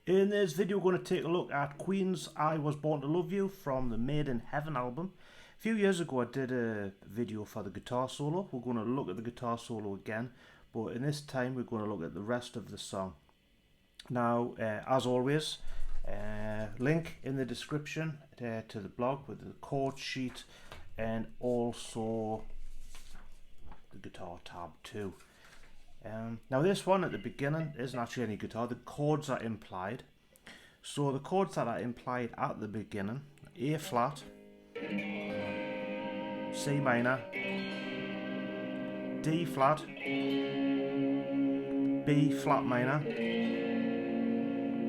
In this video we're going to take a look at Queen's I Was Born to Love You from the Made in Heaven album. A few years ago I did a video for the guitar solo. We're going to look at the guitar solo again, but in this time we're going to look at the rest of the song. Now, as always, link in the description to the blog with the chord sheet and also the guitar tab too. Now this one at the beginning isn't actually any guitar, the chords are implied. So the chords that are implied at the beginning: A flat, C minor, D flat, B flat minor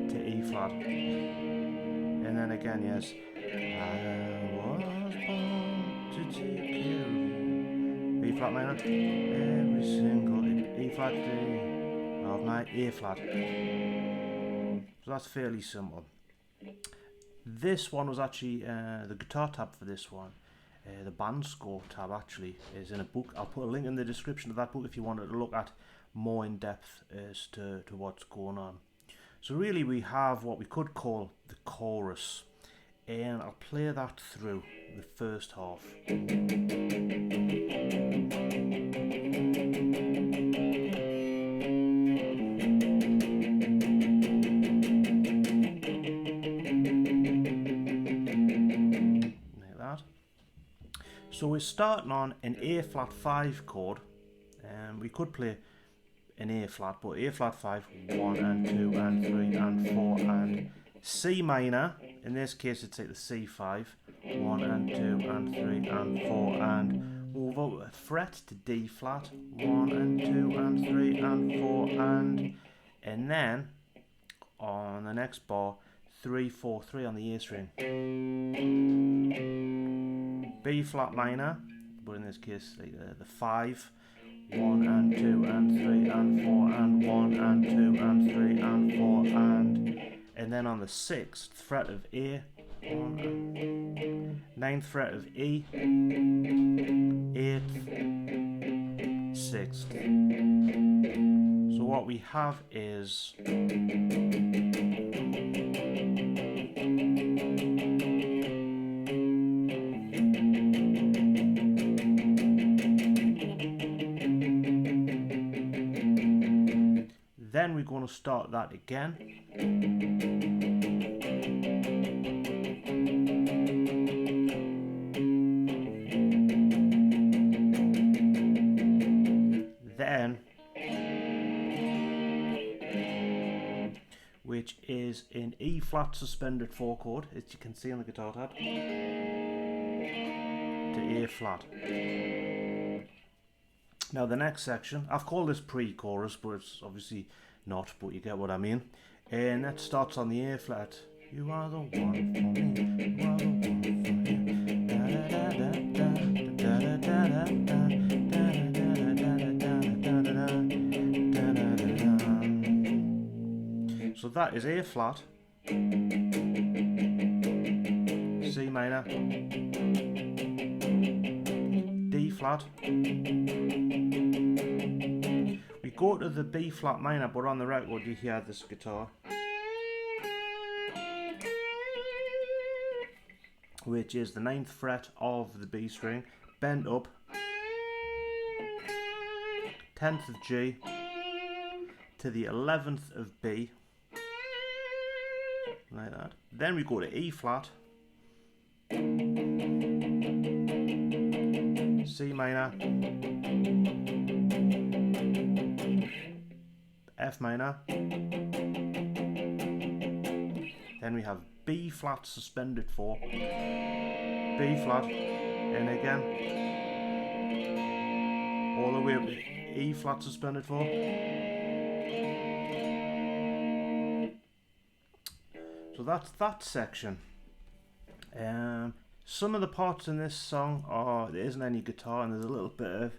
to E flat. And then again, yes, I was born to take care of you. B flat minor, every single E flat day of my A flat. So that's fairly simple. This one was actually the guitar tab for this one. The band score tab actually is in a book. I'll put a link in the description of that book if you wanted to look at more in depth as to what's going on. So really we have what we could call the chorus, and I'll play that through the first half. So we're starting on an A flat 5 chord, and we could play an A flat, but A flat 5, 1 and 2 and 3 and 4, and C minor, in this case it's like the C5, 1 and 2 and 3 and 4, and move up a fret to D flat, 1 and 2 and 3 and 4, and then on the next bar 3 4 3 on the A string. B flat minor, but in this case like the 5, 1 and 2 and 3 and 4 and 1 and 2 and 3 and 4 and then on the 6th fret of A, 9th fret of E, 8th, 6th. So what we have is then we're going to start that again. Then, which is in E flat suspended 4 chord, as you can see on the guitar tab, to A flat. Now the next section, I've called this pre-chorus, but it's obviously not, but you get what I mean. And that starts on the A flat. You are the one for me, you are the one for me. So that is A flat, C minor, D flat. We go to the B flat minor, but on the record you hear this guitar, which is the 9th fret of the B string, bent up, 10th of G to the 11th of B, like that. Then we go to E flat, C minor, F minor, then we have B flat suspended 4, B flat, and again all the way up to E flat suspended 4. So that's that section. Some of the parts in this song there isn't any guitar, and there's a little bit of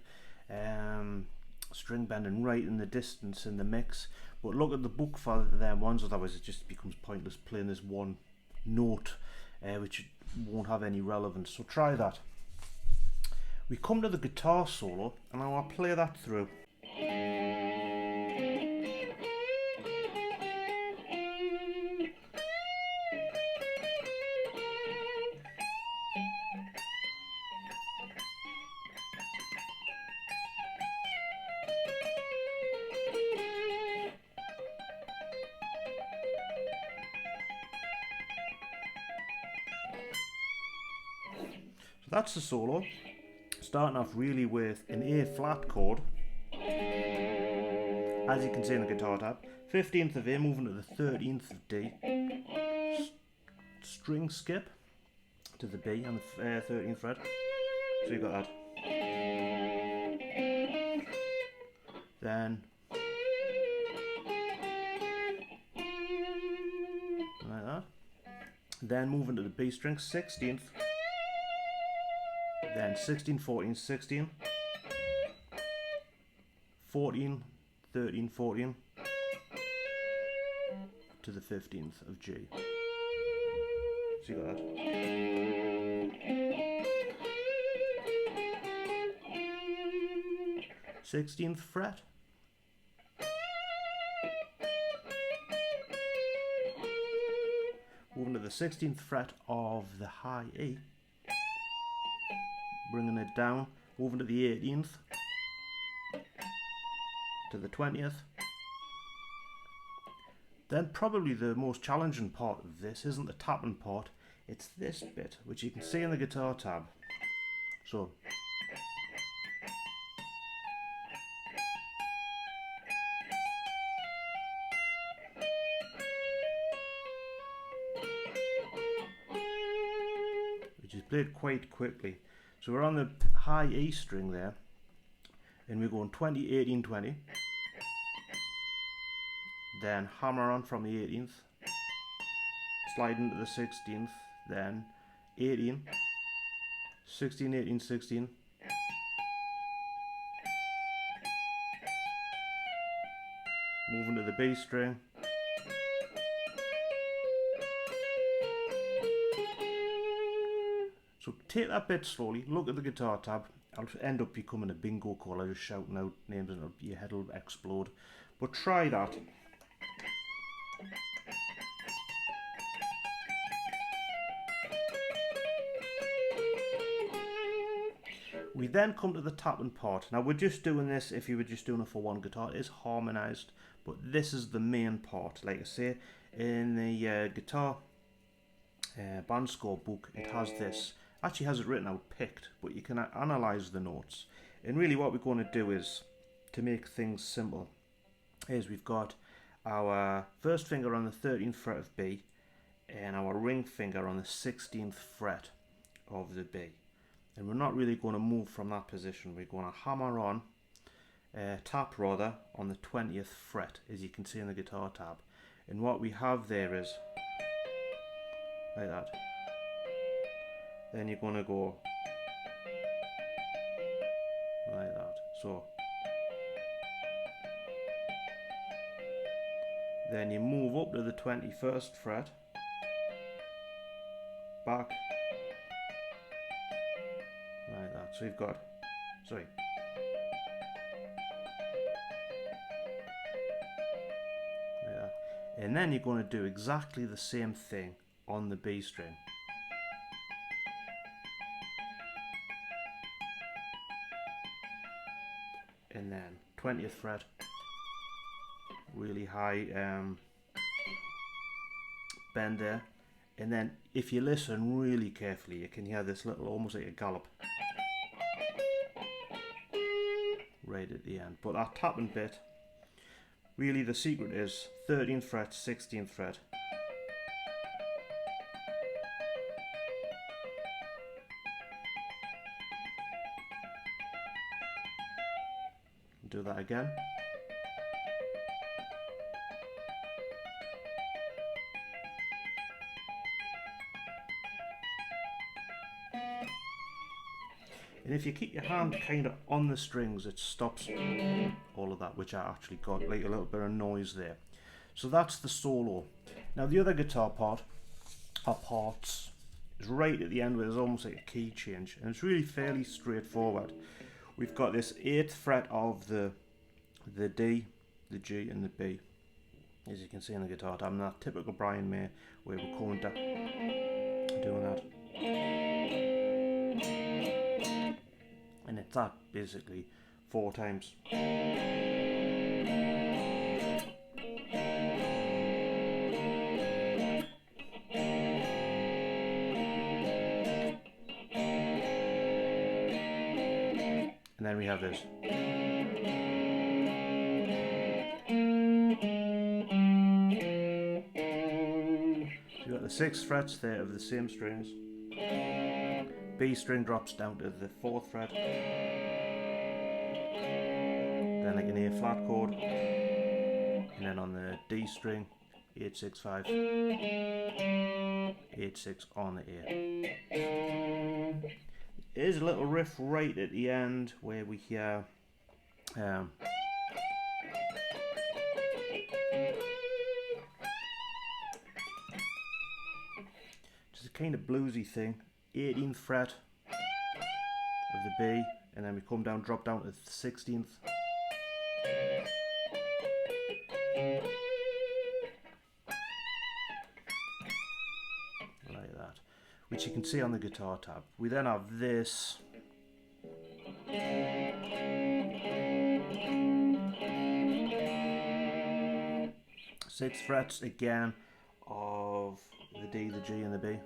string bending right in the distance in the mix, but look at the book for them ones, otherwise it just becomes pointless playing this one note which won't have any relevance. So try that. We come to the guitar solo, and I'll play that through. that's the solo. Starting off really with an A flat chord, as you can see in the guitar tab. 15th of A, moving to the 13th of D. String skip to the B on the 13th fret. So you've got that. Then like that. Then moving to the B string, 16th. Then 16, 14, 16. 14, 13, 14. To the 15th of G. So you got that. Sixteenth fret. Moving to the 16th fret of the high E. Bringing it down. Moving to the 18th. To the 20th. Then probably the most challenging part of this isn't the tapping part, it's this bit, which you can see in the guitar tab. So, which is played quite quickly. So we're on the high E string there, and we're going 20, 18, 20. Then hammer on from the 18th, slide into the 16th, then 18, 16, 18, 16, moving to the B string, so take that bit slowly, look at the guitar tab. I'll end up becoming a bingo caller, just shouting out names and your head will explode, but try that. We then come to the tapping part. Now we're just doing this, if you were just doing it for one guitar, it is harmonised, but this is the main part. Like I say, in the guitar band score book, it has this, actually has it written out picked, but you can analyse the notes. And really what we're going to do is, to make things simple, is we've got our first finger on the 13th fret of B, and our ring finger on the 16th fret of the B. And we're not really going to move from that position. We're going to hammer on, tap rather, on the 20th fret, as you can see in the guitar tab. And what we have there is, like that. Then you're going to go, like that. So, then you move up to the 21st fret, back, like that. So you've got, sorry, like that. And then you're going to do exactly the same thing on the B string. And then 20th fret, really high bend there. And then if you listen really carefully, you can hear this little, almost like a gallop, right at the end. But that tapping bit, really the secret is 13th fret, 16th fret. Do that again. And if you keep your hand kind of on the strings, it stops all of that, which I actually got like a little bit of noise there. So that's the solo. Now the other guitar part, or parts, is right at the end where there's almost like a key change, and it's really fairly straightforward. We've got this 8th fret of the D, the G and the B, as you can see in the guitar tab, and that typical Brian May where we're coming down, doing that. And it's that basically 4 times. And then we have this. So you've got the 6 frets there of the same strings. B string drops down to the 4th fret. Then like an A flat chord. And then on the D string, 8, 6, 5, 8, 6 on the A. There's a little riff right at the end where we hear just a kind of bluesy thing. 18th fret of the B, and then we come down, drop down to the 16th. Like that, which you can see on the guitar tab. We then have this. Six frets again of the D, the G and the B.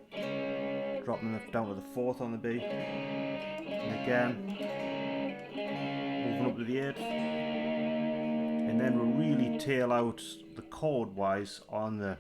Dropping them down to the 4th on the B. And again, moving up to the 8th. And then we'll really tail out the chord wise on the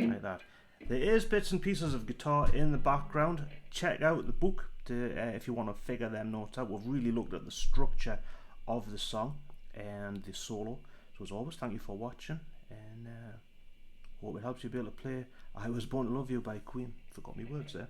like that. There is bits and pieces of guitar in the background. Check out the book if you want to figure them notes out. We've really looked at the structure of the song and the solo. So as always, thank you for watching, and hope it helps you be able to play I Was Born to Love You by Queen. Forgot my words there.